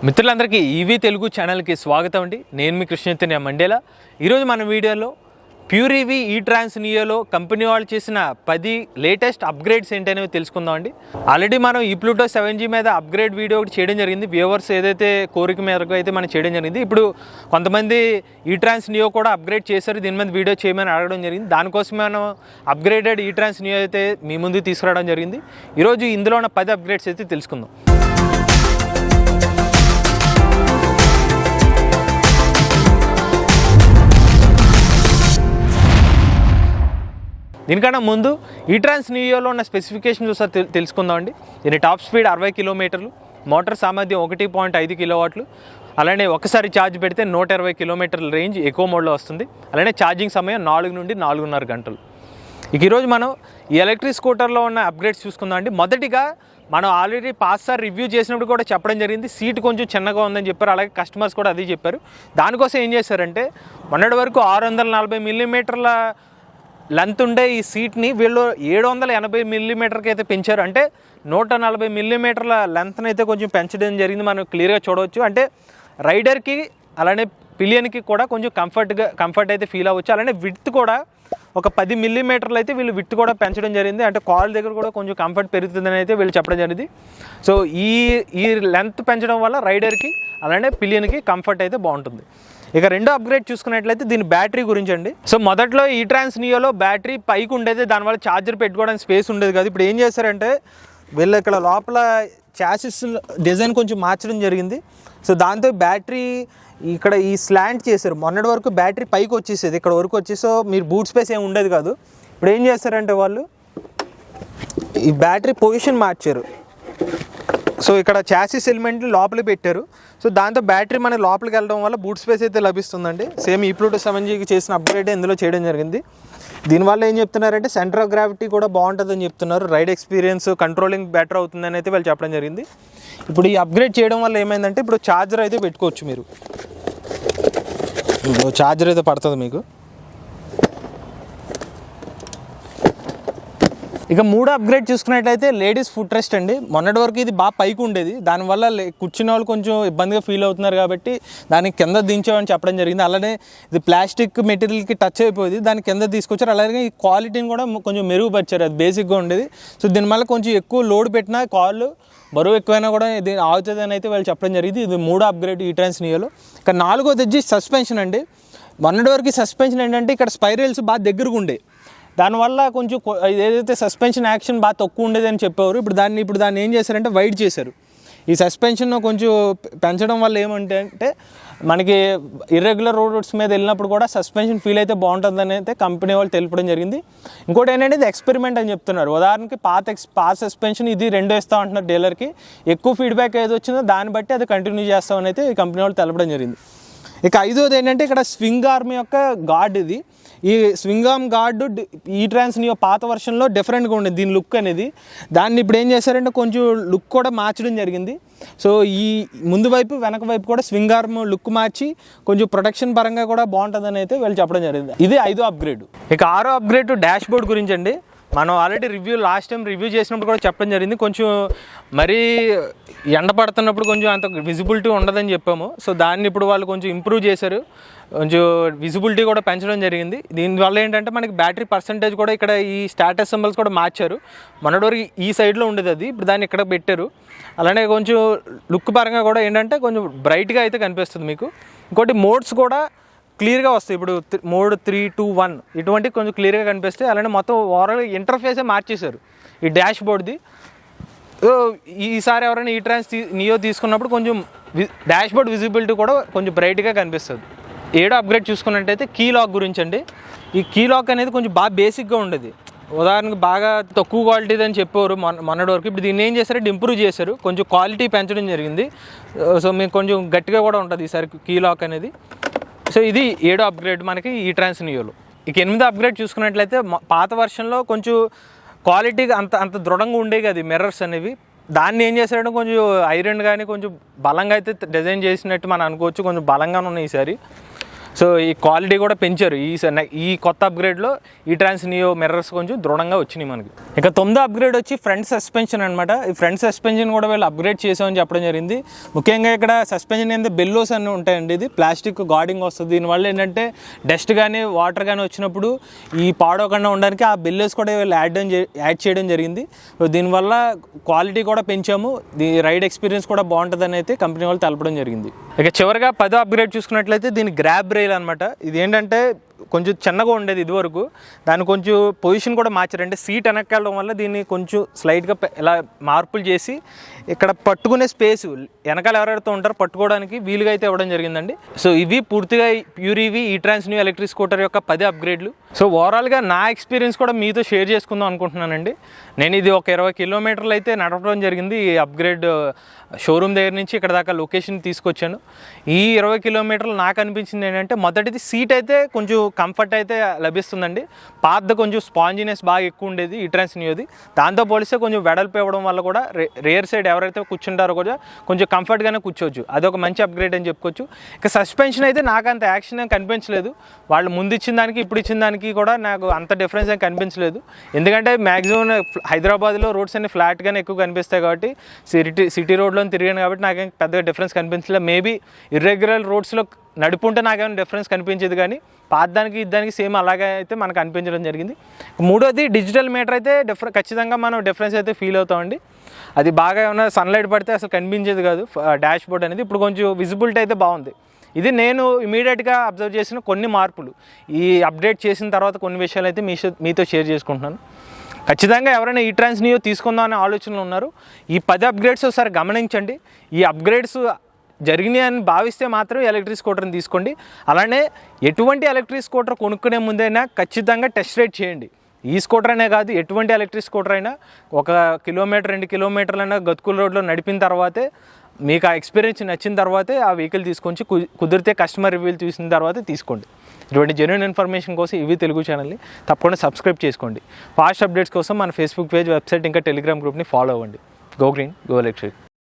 మిత్రులందరికీ ఈవీ తెలుగు ఛానల్కి స్వాగతం అండి. నేను మీ కృష్ణ చైతన్య మండేలా. ఈరోజు మన వీడియోలో ప్యూర్ ఈవీ ఈ ట్రాన్స్ నియోలో కంపెనీ వాళ్ళు చేసిన 10 లేటెస్ట్ అప్గ్రేడ్స్ ఏంటనేవి తెలుసుకుందాం అండి. ఆల్రెడీ మనం ఈ ప్లూటో 7G మీద అప్గ్రేడ్ వీడియో ఒకటి చేయడం జరిగింది. వ్యూవర్స్ ఏదైతే కోరిక మేరకు అయితే మనం చేయడం జరిగింది. ఇప్పుడు కొంతమంది ఈ ట్రాన్స్ నియో కూడా అప్గ్రేడ్ చేశారు, దీని మీద వీడియో చేయమని అడగడం జరిగింది. దానికోసం మనం అప్గ్రేడెడ్ ఈ ట్రాన్స్ నియో అయితే మీ ముందుకు తీసుకురావడం జరిగింది. ఈరోజు ఇందులో ఉన్న 10 అప్గ్రేడ్స్ అయితే తెలుసుకుందాం. దీనికన్నా ముందు ఈ ట్రాన్స్ నియోలో ఉన్న స్పెసిఫికేషన్స్ ఒకసారి తెలుసుకుందాం అండి. దీని టాప్ స్పీడ్ 60 కిలోమీటర్లు, మోటార్ సామర్థ్యం 1.5 కిలోవాట్లు, అలానే ఒకసారి ఛార్జ్ పెడితే 120 కిలోమీటర్ల రేంజ్ ఎకో మోడ్లో వస్తుంది. అలానే ఛార్జింగ్ సమయం 4 నుండి 4.5 గంటలు. ఈరోజు మనం ఈ ఎలక్ట్రిక్ స్కూటర్లో ఉన్న అప్గ్రేడ్స్ చూసుకుందాం అండి. మొదటిగా మనం ఆల్రెడీ పాస్సార్ రివ్యూ చేసినప్పుడు కూడా చెప్పడం జరిగింది, సీట్ కొంచెం చిన్నగా ఉందని చెప్పారు. అలాగే కస్టమర్స్ కూడా అదే చెప్పారు. దానికోసం ఏం చేశారంటే మొన్నటి వరకు 640 మిల్లీమీటర్ల లెంత్ ఉండే ఈ సీట్ని వీళ్ళు 780 మిల్లీమీటర్కి అయితే పెంచారు. అంటే 140 మిల్లీమీటర్ల లెంత్ని అయితే కొంచెం పెంచడం జరిగింది. మనం క్లియర్గా చూడవచ్చు. అంటే రైడర్కి అలానే పిలియన్కి కూడా కొంచెం కంఫర్ట్ అయితే ఫీల్ అవ్వచ్చు. అలానే విడ్త్ కూడా ఒక 10 మిల్లీమీటర్లు అయితే వీళ్ళు విడ్త్ కూడా పెంచడం జరిగింది. అంటే కాల్ దగ్గర కూడా కొంచెం కంఫర్ట్ పెరుగుతుందని అయితే వీళ్ళు చెప్పడం జరిగింది. సో ఈ లెంత్ పెంచడం వల్ల రైడర్కి అలానే పిలియన్కి కంఫర్ట్ అయితే బాగుంటుంది. ఇక రెండో అప్గ్రేడ్ చూసుకున్నట్లయితే దీని బ్యాటరీ గురించి అండి. సో మొదట్లో ఈ ట్రాన్స్ నియోలో బ్యాటరీ పైకి ఉండేది, దానివల్ల ఛార్జర్ పెట్టుకోవడానికి స్పేస్ ఉండేది కాదు. ఇప్పుడు ఏం చేశారంటే వీళ్ళు ఇక్కడ లోపల చాసిస్ డిజైన్ కొంచెం మార్చడం జరిగింది. సో దాంతో బ్యాటరీ ఇక్కడ ఈ స్లాంట్ చేశారు. మొన్నటి వరకు బ్యాటరీ పైకి వచ్చేసేది, ఇక్కడ వరకు వచ్చి, సో మీరు బూట్ స్పేస్ ఏమి ఉండేది కాదు. ఇప్పుడు ఏం చేస్తారంటే వాళ్ళు ఈ బ్యాటరీ పొజిషన్ మార్చారు. సో ఇక్కడ చాసిస్ ఎలిమెంట్ లోపలికి పెట్టారు. సో దాంతో బ్యాటరీ మన లోపలికి వెళ్ళడం వల్ల బూట్ స్పేస్ అయితే లభిస్తుందండి. సేమ్ ఈ ప్లూటో 7Gకి చేసిన అప్గ్రేడ్ ఇందులో చేయడం జరిగింది. దీనివల్ల ఏం చెప్తున్నారంటే సెంటర్ ఆఫ్ గ్రావిటీ కూడా బాగుంటుందని చెప్తున్నారు. రైడ్ ఎక్స్పీరియన్స్, కంట్రోలింగ్ బెటర్ అవుతుందని అయితే వాళ్ళు చెప్పడం జరిగింది. ఇప్పుడు ఈ అప్గ్రేడ్ చేయడం వల్ల ఏమైందంటే ఇప్పుడు ఛార్జర్ అయితే పెట్టుకోవచ్చు. మీరు ఛార్జర్ అయితే పడుతుంది మీకు. ఇక మూడో అప్గ్రేడ్ చూసుకున్నట్లయితే లేడీస్ ఫుట్ రెస్ట్ అండి. మొన్నటి వరకు ఇది బాగా పైకి ఉండేది, దానివల్ల కూర్చున్న వాళ్ళు కొంచెం ఇబ్బందిగా ఫీల్ అవుతున్నారు కాబట్టి దానికి కింద దించామని చెప్పడం జరిగింది. అలానే ఇది ప్లాస్టిక్ మెటీరియల్కి టచ్ అయిపోయింది, దాన్ని కింద తీసుకొచ్చారు. అలాగే ఈ క్వాలిటీని కూడా కొంచెం మెరుగుపరిచారు. అది బేసిక్గా ఉండేది. సో దీనివల్ల కొంచెం ఎక్కువ లోడ్ పెట్టినా కాళ్ళు బరువు ఎక్కువైనా కూడా ఇది ఆగుతుందని అయితే వాళ్ళు చెప్పడం జరిగింది. ఇది మూడో అప్గ్రేడ్ ఈ ట్రాన్స్ నియోలో. ఇక నాలుగోది వచ్చి సస్పెన్షన్ అండి. మొన్నటి వరకు సస్పెన్షన్ ఏంటంటే ఇక్కడ స్పైరల్స్ బాగా దగ్గరగా ఉండే, దానివల్ల కొంచెం ఏదైతే సస్పెన్షన్ యాక్షన్ బాగా తక్కువ ఉండేది అని చెప్పేవారు. ఇప్పుడు దాన్ని ఏం చేశారంటే వైడ్ చేశారు. ఈ సస్పెన్షన్ కొంచెం పెంచడం వల్ల ఏమంటే మనకి ఇర్రెగ్యులర్ రోడ్స్ మీద వెళ్ళినప్పుడు కూడా సస్పెన్షన్ ఫీల్ అయితే బాగుంటుందని అయితే కంపెనీ వాళ్ళు తెలపడం జరిగింది. ఇంకోటి ఏంటంటే ఇది ఎక్స్పెరిమెంట్ అని చెప్తున్నారు. ఉదాహరణకి పాత సస్పెన్షన్ ఇది 2 వేస్తాం అంటున్నారు డీలర్కి. ఎక్కువ ఫీడ్బ్యాక్ ఏది వచ్చిందో దాన్ని బట్టి అది కంటిన్యూ చేస్తామని అయితే ఈ కంపెనీ వాళ్ళు తెలపడం జరిగింది. ఇక ఐదోది ఏంటంటే ఇక్కడ స్వింగ్ ఆర్మ్ యొక్క గార్డ్ ఇది. ఈ స్వింగ్ ఆర్మ్ గార్డు ఈ ట్రాన్స్ నియో పాత వర్షన్లో డిఫరెంట్గా ఉండేది దీని లుక్ అనేది. దాన్ని ఇప్పుడు ఏం చేశారంటే కొంచెం లుక్ కూడా మార్చడం జరిగింది. సో ఈ ముందు వైపు వెనక వైపు కూడా స్వింగ్ ఆర్మ్ లుక్ మార్చి కొంచెం ప్రొటెక్షన్ పరంగా కూడా బాగుంటుందని అయితే వీళ్ళు చెప్పడం జరిగింది. ఇది 5వ అప్గ్రేడ్. ఇక 6వ అప్గ్రేడ్ డాష్ బోర్డ్ గురించి అండి. మనం ఆల్రెడీ లాస్ట్ టైం రివ్యూ చేసినప్పుడు కూడా చెప్పడం జరిగింది, కొంచెం మరీ ఎండ పడుతున్నప్పుడు కొంచెం అంత విజిబిలిటీ ఉండదని చెప్పాము. సో దాన్ని ఇప్పుడు వాళ్ళు కొంచెం ఇంప్రూవ్ చేశారు, కొంచెం విజిబిలిటీ కూడా పెంచడం జరిగింది. దీనివల్ల ఏంటంటే మనకి బ్యాటరీ పర్సంటేజ్ కూడా ఇక్కడ ఈ స్టాటస్ సింబల్స్ కూడా మార్చారు. మొన్నటి వరకు ఈ సైడ్లో ఉండేది అది, ఇప్పుడు దాన్ని ఇక్కడ పెట్టారు. అలానే కొంచెం లుక్ పరంగా కూడా ఏంటంటే కొంచెం బ్రైట్గా అయితే కనిపిస్తుంది మీకు. ఇంకోటి మోడ్స్ కూడా క్లియర్గా వస్తాయి. ఇప్పుడు మోడ్ 3, 2, 1 ఇటువంటి కొంచెం క్లియర్గా కనిపిస్తాయి. అలానే మొత్తం ఓవరాల్ ఇంటర్ఫేసే మార్చేశారు ఈ డాష్ బోర్డ్ది. ఈసారి ఎవరైనా ఈ ట్రాన్స్ నియో తీసుకున్నప్పుడు కొంచెం డాష్ బోర్డ్ విజిబిలిటీ కూడా కొంచెం బ్రైట్గా కనిపిస్తుంది. 7వ అప్గ్రేడ్ చూసుకున్నట్టయితే కీ లాక్ గురించి అండి. ఈ కీ లాక్ అనేది కొంచెం బాగా బేసిక్గా ఉండేది. ఉదాహరణకు బాగా తక్కువ క్వాలిటీది అని చెప్పేవారు మొన్నటి వరకు. ఇప్పుడు దీన్ని ఏం చేశారంటే ఇంప్రూవ్ చేశారు, కొంచెం క్వాలిటీ పెంచడం జరిగింది. సో మీకు కొంచెం గట్టిగా కూడా ఉంటుంది ఈసారి కీ లాక్ అనేది. సో ఇది 7వ అప్గ్రేడ్ మనకి ఈ ట్రాన్స్ నియోలో. ఇక 8వ అప్గ్రేడ్ చూసుకున్నట్లయితే పాత వర్షన్లో కొంచెం క్వాలిటీగా అంత దృఢంగా ఉండేవి కదా మిర్రర్స్ అనేవి. దాన్ని ఏం చేశారంటే కొంచెం ఐరన్ కానీ కొంచెం బలంగా అయితే డిజైన్ చేసినట్టు మనం అనుకోవచ్చు. కొంచెం బలంగానే ఉన్నాయి ఈసారి. సో ఈ క్వాలిటీ కూడా పెంచారు ఈ కొత్త అప్గ్రేడ్లో ఈ ట్రాన్స్ నియో మిర్రర్స్ కొంచెం దృఢంగా వచ్చినాయి మనకి. ఇక 9వ అప్గ్రేడ్ వచ్చి ఫ్రంట్ సస్పెన్షన్ అనమాట. ఈ ఫ్రంట్ సస్పెన్షన్ కూడా వీళ్ళు అప్గ్రేడ్ చేసామని చెప్పడం జరిగింది. ముఖ్యంగా ఇక్కడ సస్పెన్షన్ ఏంటంటే బెల్లోస్ అన్నీ ఉంటాయండి. ఇది ప్లాస్టిక్ గార్డింగ్ వస్తుంది. దీనివల్ల ఏంటంటే డస్ట్ కానీ వాటర్ కానీ వచ్చినప్పుడు ఈ పాడవకుండా ఉండడానికి ఆ బెల్లోస్ కూడా వీళ్ళు యాడ్ చేయడం జరిగింది. సో దీనివల్ల క్వాలిటీ కూడా పెంచాము, రైడ్ ఎక్స్పీరియన్స్ కూడా బాగుంటుందని అయితే కంపెనీ వాళ్ళు తెలపడం జరిగింది. ఇక చివరిగా 10వ అప్గ్రేడ్ చూసుకున్నట్లయితే దీని గ్రాబ్ రైల్ అనమాట. ఇది ఏంటంటే కొంచెం చిన్నగా ఉండేది ఇదివరకు, దాన్ని కొంచెం పొజిషన్ కూడా మార్చారు. అంటే సీట్ వెనక్కెళ్ళడం వల్ల దీన్ని కొంచెం స్లైట్గా ఇలా మార్పులు చేసి ఇక్కడ పట్టుకునే స్పేస్ వెనకాల ఎవరైతే ఉంటారో పట్టుకోవడానికి వీలుగా అయితే ఇవ్వడం జరిగిందండి. సో ఇవి పూర్తిగా ప్యూర్ ఈవీ ఈ ట్రాన్స్ న్యూ ఎలక్ట్రిక్ స్కూటర్ యొక్క 10 అప్గ్రేడ్లు. సో ఓవరాల్గా నా ఎక్స్పీరియన్స్ కూడా మీతో షేర్ చేసుకుందాం అనుకుంటున్నానండి. నేను ఇది ఒక 20 కిలోమీటర్లు అయితే నడపడం జరిగింది. ఈ అప్గ్రేడ్ షోరూమ్ దగ్గర నుంచి ఇక్కడ దాకా లొకేషన్ తీసుకొచ్చాను. ఈ 20 కిలోమీటర్లు నాకు అనిపించింది ఏంటంటే మొదటిది సీట్ అయితే కొంచెం కంఫర్ట్ అయితే లభిస్తుందండి. పాత కొంచెం స్పాంజినెస్ బాగా ఎక్కువ ఉండేది ఈ ట్రాన్స్ న్యూది. దాంతో పోలిస్తే కొంచెం వెడల్పు ఇవ్వడం వల్ల కూడా రేర్ సైడ్ ఎవరైతే కూర్చుంటారో కూడా కొంచెం కంఫర్ట్గానే కూర్చోవచ్చు. అదొక మంచి అప్గ్రేడ్ అని చెప్పుకోవచ్చు. ఇక సస్పెన్షన్ అయితే నాకు అంత యాక్షన్ ఏం కనిపించలేదు. వాళ్ళు ముందు ఇచ్చిన దానికి ఇప్పుడు ఇచ్చిన దానికి కూడా నాకు అంత డిఫరెన్స్ ఏం కనిపించలేదు. ఎందుకంటే మ్యాక్సిమం హైదరాబాద్లో రోడ్స్ అన్ని ఫ్లాట్గానే ఎక్కువ కనిపిస్తాయి కాబట్టి సిటీ రోడ్లో తిరిగాను కాబట్టి నాకేం పెద్దగా డిఫరెన్స్ కనిపించలేదు. మేబీ ఇర్రెగ్యులర్ రోడ్స్లో నడుపుంటే నాకేమైనా డిఫరెన్స్ కనిపించేది, కానీ పాతదానికి ఇద్దానికి సేమ్ అలాగే అయితే మనకు అనిపించడం జరిగింది. మూడోది డిజిటల్ మీటర్ అయితే ఖచ్చితంగా మనం డిఫరెన్స్ అయితే ఫీల్ అవుతామండి. అది బాగా ఏమైనా సన్లైట్ పడితే అసలు కనిపించేది కాదు డాష్ బోర్డ్ అనేది. ఇప్పుడు కొంచెం విజిబిలిటీ అయితే బాగుంది. ఇది నేను ఇమీడియట్గా అబ్జర్వ్ చేసిన కొన్ని మార్పులు. ఈ అప్డేట్ చేసిన తర్వాత కొన్ని విషయాలు అయితే మీతో షేర్ చేసుకుంటున్నాను. ఖచ్చితంగా ఎవరైనా ఈ ట్రాన్స్ నియో తీసుకుందాం అనే ఆలోచనలు ఉన్నారు, ఈ 10 అప్గ్రేడ్స్ ఒకసారి గమనించండి. ఈ అప్గ్రేడ్స్ జరిగినాయి అని భావిస్తే మాత్రం ఎలక్ట్రిక్ స్కూటర్ని తీసుకోండి. అలానే ఎటువంటి ఎలక్ట్రిక్ స్కూటర్ కొనుక్కునే ముందైనా ఖచ్చితంగా టెస్ట్ రైడ్ చేయండి. ఈ స్కూటర్ అనే కాదు, ఎటువంటి ఎలక్ట్రిక్ స్కూటర్ అయినా 1 కిలోమీటర్ 2 కిలోమీటర్లైనా గతుకుల రోడ్లో నడిపిన తర్వాతే, మీకు ఆ ఎక్స్పీరియన్స్ నచ్చిన తర్వాతే ఆ వెహికల్ తీసుకొని కుదిరితే కస్టమర్ రివ్యూలు చూసిన తర్వాతే తీసుకోండి. ఇటువంటి జెన్యూన్ ఇన్ఫర్మేషన్ కోసం ఇవి తెలుగు ఛానల్ని తప్పకుండా సబ్స్క్రైబ్ చేసుకోండి. ఫాస్ట్ అప్డేట్స్ కోసం మన ఫేస్బుక్ పేజ్, వెబ్సైట్ ఇంకా టెలిగ్రామ్ గ్రూప్ని ఫాలో అవ్వండి. Go green, go electric.